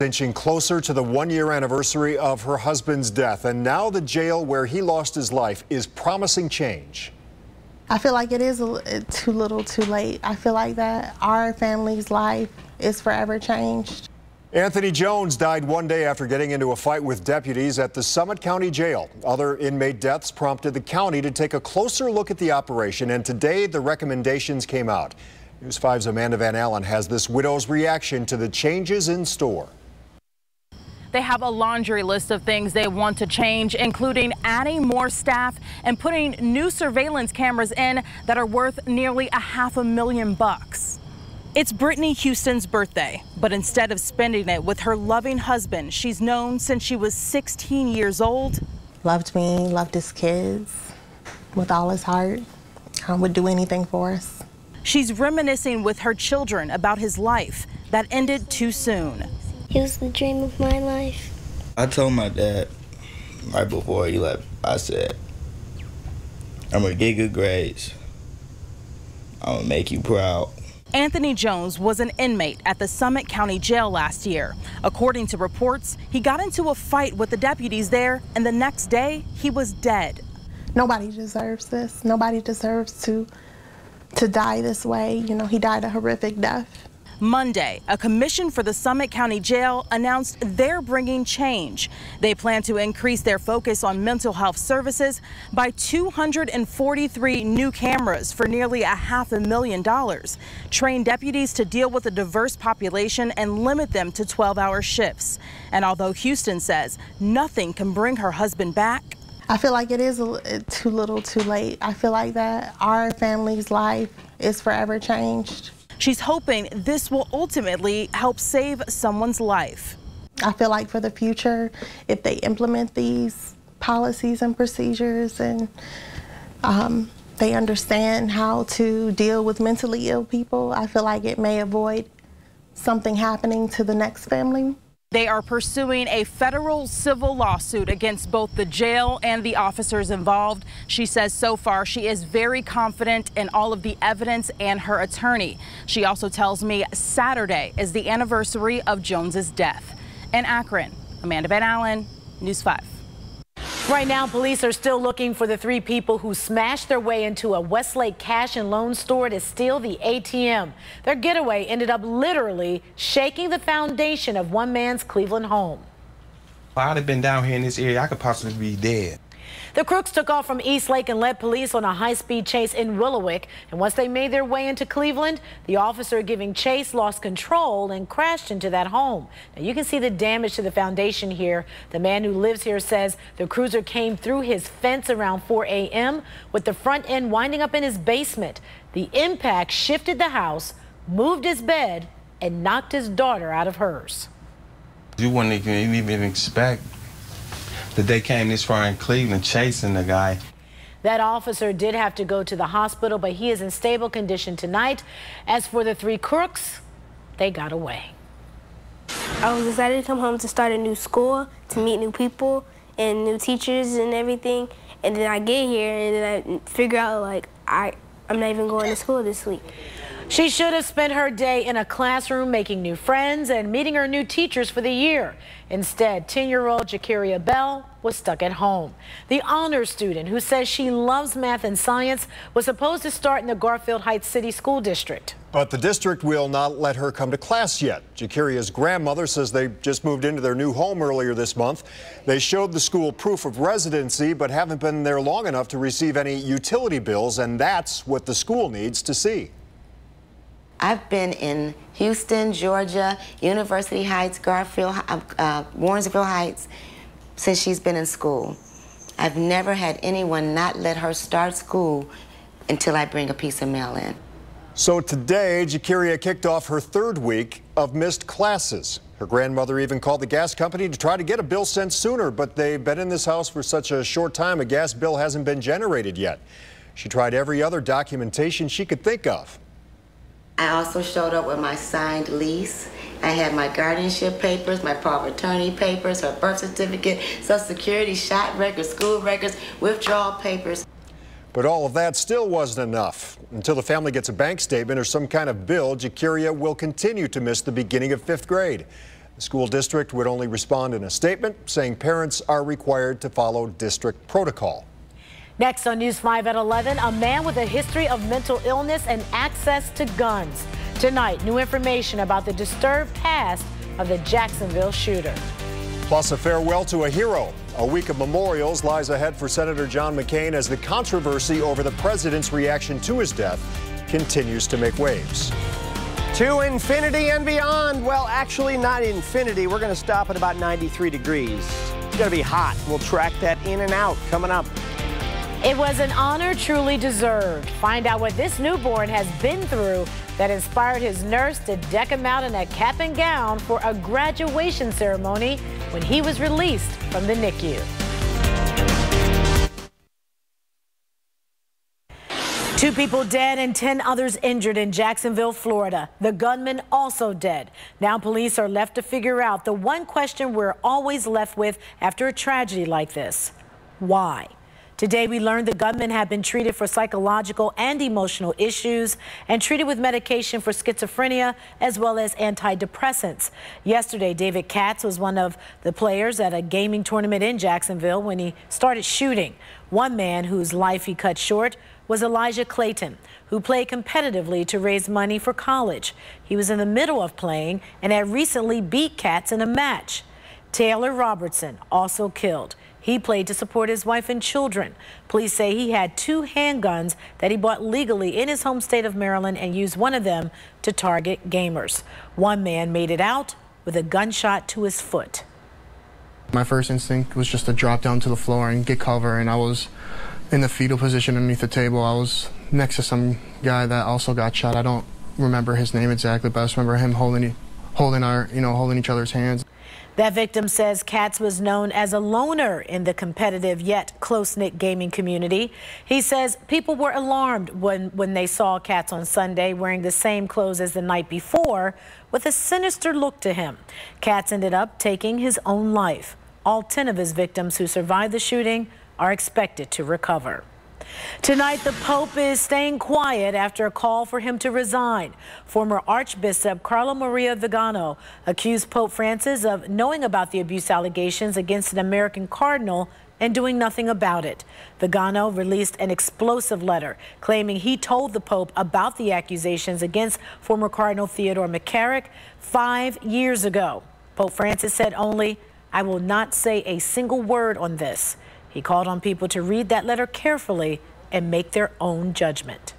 Inching closer to the one-year anniversary of her husband's death, and now the jail where he lost his life is promising change. I feel like it is too little too late. I feel like that our family's life is forever changed. Anthony Jones died one day after getting into a fight with deputies at the Summit County Jail. Other inmate deaths prompted the county to take a closer look at the operation, and today the recommendations came out. News 5's Amanda Van Allen has this widow's reaction to the changes in store. They have a laundry list of things they want to change, including adding more staff and putting new surveillance cameras in that are worth nearly $500,000. It's Brittany Houston's birthday, but instead of spending it with her loving husband she's known since she was 16 years old. Loved me, loved his kids with all his heart, would do anything for us. She's reminiscing with her children about his life that ended too soon. It was the dream of my life. I told my dad right before he left, I said, I'm gonna get good grades. I'm gonna make you proud. Anthony Jones was an inmate at the Summit County Jail last year. According to reports, he got into a fight with the deputies there, and the next day he was dead. Nobody deserves this. Nobody deserves to die this way. You know, he died a horrific death. Monday, a commission for the Summit County Jail announced they're bringing change. They plan to increase their focus on mental health services by 243 new cameras for nearly $500,000, train deputies to deal with a diverse population and limit them to 12-hour shifts. And although Houston says nothing can bring her husband back, I feel like it is too little too late. I feel like that our family's life is forever changed. She's hoping this will ultimately help save someone's life. I feel like for the future, if they implement these policies and procedures and they understand how to deal with mentally ill people, I feel like it may avoid something happening to the next family. They are pursuing a federal civil lawsuit against both the jail and the officers involved. She says so far she is very confident in all of the evidence and her attorney. She also tells me Saturday is the anniversary of Jones's death. In Akron, Amanda Van Allen, News 5. Right now, police are still looking for the 3 people who smashed their way into a Westlake cash and loan store to steal the ATM. Their getaway ended up literally shaking the foundation of one man's Cleveland home. If I'd have been down here in this area, I could possibly be dead. The crooks took off from Eastlake and led police on a high-speed chase in Willowick. And once they made their way into Cleveland, the officer giving chase lost control and crashed into that home. Now you can see the damage to the foundation here. The man who lives here says the cruiser came through his fence around 4 a.m. with the front end winding up in his basement. The impact shifted the house, moved his bed, and knocked his daughter out of hers. You wouldn't even expect that they came this far in Cleveland chasing the guy. That officer did have to go to the hospital, but he is in stable condition tonight. As for the 3 crooks, they got away. I was excited to come home to start a new school, to meet new people and new teachers and everything. And then I get here and then I figure out like I'm not even going to school this week. She should have spent her day in a classroom making new friends and meeting her new teachers for the year. Instead, 10-year-old Jakiria Bell was stuck at home. The honors student who says she loves math and science was supposed to start in the Garfield Heights City School District. But the district will not let her come to class yet. Jakiria's grandmother says they just moved into their new home earlier this month. They showed the school proof of residency, but haven't been there long enough to receive any utility bills, and that's what the school needs to see. I've been in Houston, Georgia, University Heights, Garfield, Warrensville Heights since she's been in school. I've never had anyone not let her start school until I bring a piece of mail in. So today, Jakiria kicked off her 3rd week of missed classes. Her grandmother even called the gas company to try to get a bill sent sooner, but they've been in this house for such a short time, a gas bill hasn't been generated yet. She tried every other documentation she could think of. I also showed up with my signed lease. I had my guardianship papers, my power of attorney papers, her birth certificate, Social Security, shot records, school records, withdrawal papers. But all of that still wasn't enough. Until the family gets a bank statement or some kind of bill, Jakiria will continue to miss the beginning of 5th grade. The school district would only respond in a statement saying parents are required to follow district protocol. Next on News 5 at 11, a man with a history of mental illness and access to guns. Tonight, new information about the disturbed past of the Jacksonville shooter. Plus, a farewell to a hero. A week of memorials lies ahead for Senator John McCain as the controversy over the president's reaction to his death continues to make waves. To infinity and beyond. Well, actually not infinity. We're going to stop at about 93 degrees. It's going to be hot. We'll track that in and out coming up. It was an honor truly deserved. Find out what this newborn has been through that inspired his nurse to deck him out in a cap and gown for a graduation ceremony when he was released from the NICU. Two people dead and 10 others injured in Jacksonville, Florida. The gunman also dead. Now police are left to figure out the one question we're always left with after a tragedy like this. Why? Today, we learned the gunman had been treated for psychological and emotional issues and treated with medication for schizophrenia as well as antidepressants. Yesterday, David Katz was one of the players at a gaming tournament in Jacksonville when he started shooting. One man whose life he cut short was Elijah Clayton, who played competitively to raise money for college. He was in the middle of playing and had recently beat Katz in a match. Taylor Robertson also killed. He played to support his wife and children. Police say he had 2 handguns that he bought legally in his home state of Maryland and used one of them to target gamers. One man made it out with a gunshot to his foot. My first instinct was just to drop down to the floor and get cover, and I was in the fetal position underneath the table. I was next to some guy that also got shot. I don't remember his name exactly, but I just remember him holding each other's hands. That victim says Katz was known as a loner in the competitive yet close-knit gaming community. He says people were alarmed when they saw Katz on Sunday wearing the same clothes as the night before with a sinister look to him. Katz ended up taking his own life. All 10 of his victims who survived the shooting are expected to recover. Tonight, the Pope is staying quiet after a call for him to resign. Former Archbishop Carlo Maria Vigano accused Pope Francis of knowing about the abuse allegations against an American cardinal and doing nothing about it. Vigano released an explosive letter claiming he told the Pope about the accusations against former Cardinal Theodore McCarrick 5 years ago. Pope Francis said only, "I will not say a single word on this." He called on people to read that letter carefully and make their own judgment.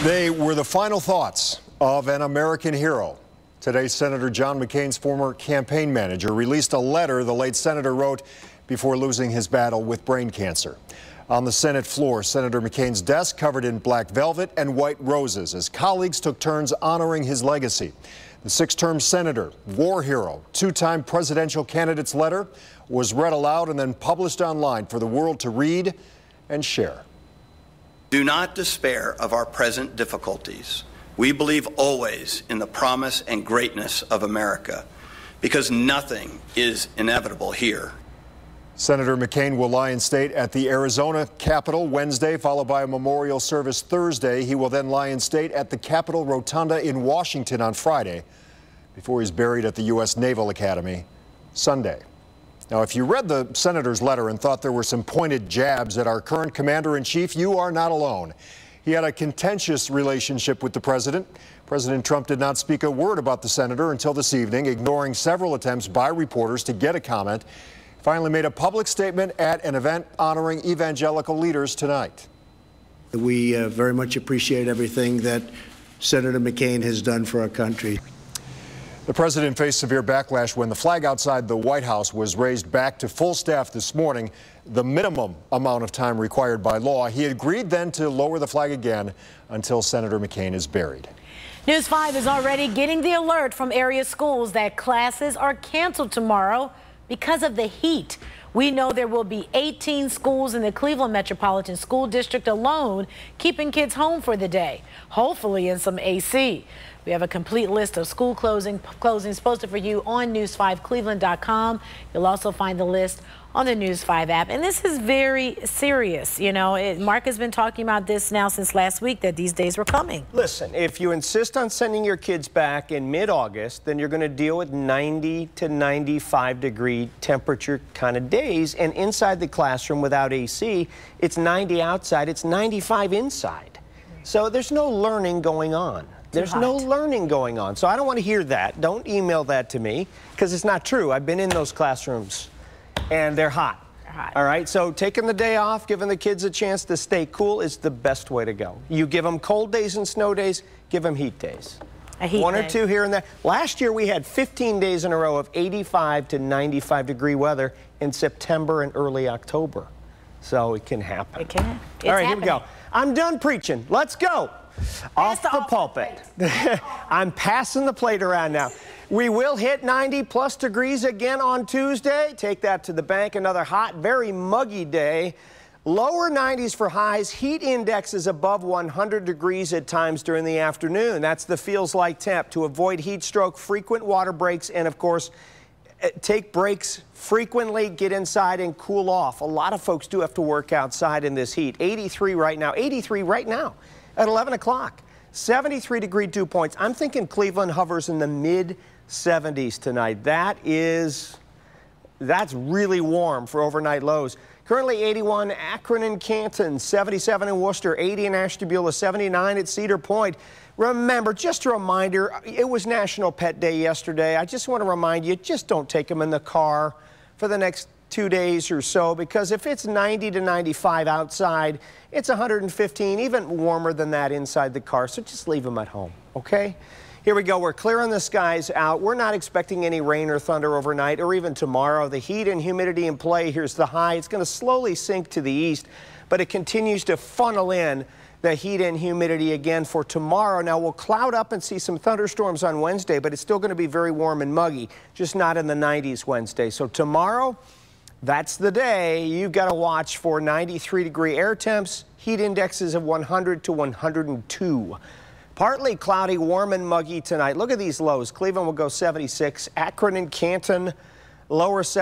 They were the final thoughts of an American hero. Today, Senator John McCain's former campaign manager released a letter the late senator wrote before losing his battle with brain cancer. On the Senate floor, Senator McCain's desk covered in black velvet and white roses as colleagues took turns honoring his legacy. The 6-term senator, war hero, 2-time presidential candidate's letter was read aloud and then published online for the world to read and share. Do not despair of our present difficulties. We believe always in the promise and greatness of America, because nothing is inevitable here. Senator McCain will lie in state at the Arizona Capitol Wednesday, followed by a memorial service Thursday. He will then lie in state at the Capitol Rotunda in Washington on Friday, before he's buried at the U.S. Naval Academy Sunday. Now, if you read the senator's letter and thought there were some pointed jabs at our current commander-in-chief, you are not alone. He had a contentious relationship with the president. President Trump did not speak a word about the senator until this evening, ignoring several attempts by reporters to get a comment. Finally made a public statement at an event honoring evangelical leaders tonight. We very much appreciate everything that Senator McCain has done for our country. The president faced severe backlash when the flag outside the White House was raised back to full staff this morning, the minimum amount of time required by law. He agreed then to lower the flag again until Senator McCain is buried. News 5 is already getting the alert from area schools that classes are canceled tomorrow because of the heat. We know there will be 18 schools in the Cleveland Metropolitan School District alone keeping kids home for the day, hopefully in some AC. We have a complete list of school closings posted for you on news5cleveland.com. You'll also find the list on the News 5 app. And this is very serious. You know, Mark has been talking about this now since last week, that these days were coming. Listen, if you insist on sending your kids back in mid-August, then you're going to deal with 90 to 95 degree temperature kind of days. And inside the classroom without AC, it's 90 outside, it's 95 inside. So there's no learning going on. There's no learning going on. So I don't want to hear that. Don't email that to me, because it's not true. I've been in those classrooms and they're hot. All right, so taking the day off, giving the kids a chance to stay cool is the best way to go. You give them cold days and snow days, give them heat days. One or two here and there. Last year we had 15 days in a row of 85 to 95 degree weather in September and early October. So it can happen. It can. All right, here we go. I'm done preaching. Let's go. Off the pulpit. I'm passing the plate around now. We will hit 90+ degrees again on Tuesday. Take that to the bank. Another hot, very muggy day. Lower 90s for highs. Heat index is above 100 degrees at times during the afternoon. That's the feels like temp. To avoid heat stroke, frequent water breaks, and of course, take breaks frequently. Get inside and cool off. A lot of folks do have to work outside in this heat. 83 right now. 83 right now at 11 o'clock. 73 degree dew points. I'm thinking Cleveland hovers in the mid-70s tonight. That's really warm for overnight lows. Currently 81 Akron and Canton, 77 in Worcester, 80 in Ashtabula, 79 at Cedar Point. Remember, just a reminder, it was National Pet Day yesterday. I just want to remind you, just don't take them in the car for the next 2 days or so, because if it's 90 to 95 outside, it's 115, even warmer than that inside the car. So just leave them at home, okay? Here we go. We're clearing the skies out. We're not expecting any rain or thunder overnight or even tomorrow. The heat and humidity in play. Here's the high. It's going to slowly sink to the east, but it continues to funnel in the heat and humidity again for tomorrow. Now, we'll cloud up and see some thunderstorms on Wednesday, but it's still going to be very warm and muggy, just not in the 90s Wednesday. So tomorrow, that's the day. You've got to watch for 93 degree air temps, heat indexes of 100 to 102. Partly cloudy, warm and muggy tonight. Look at these lows. Cleveland will go 76. Akron and Canton, lower 70.